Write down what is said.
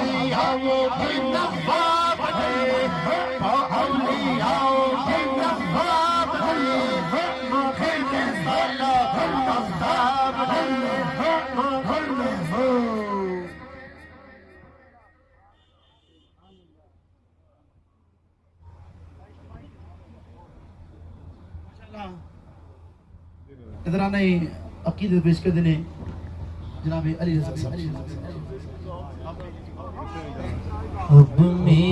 औलियाओं की नवाब है, औलियाओं की नवाब है, आँखें में साला आफ्ताब है, आँखों में हो। इधर आने अकीदत पेश कर देने जनाब अली रज़ा साहब। अब में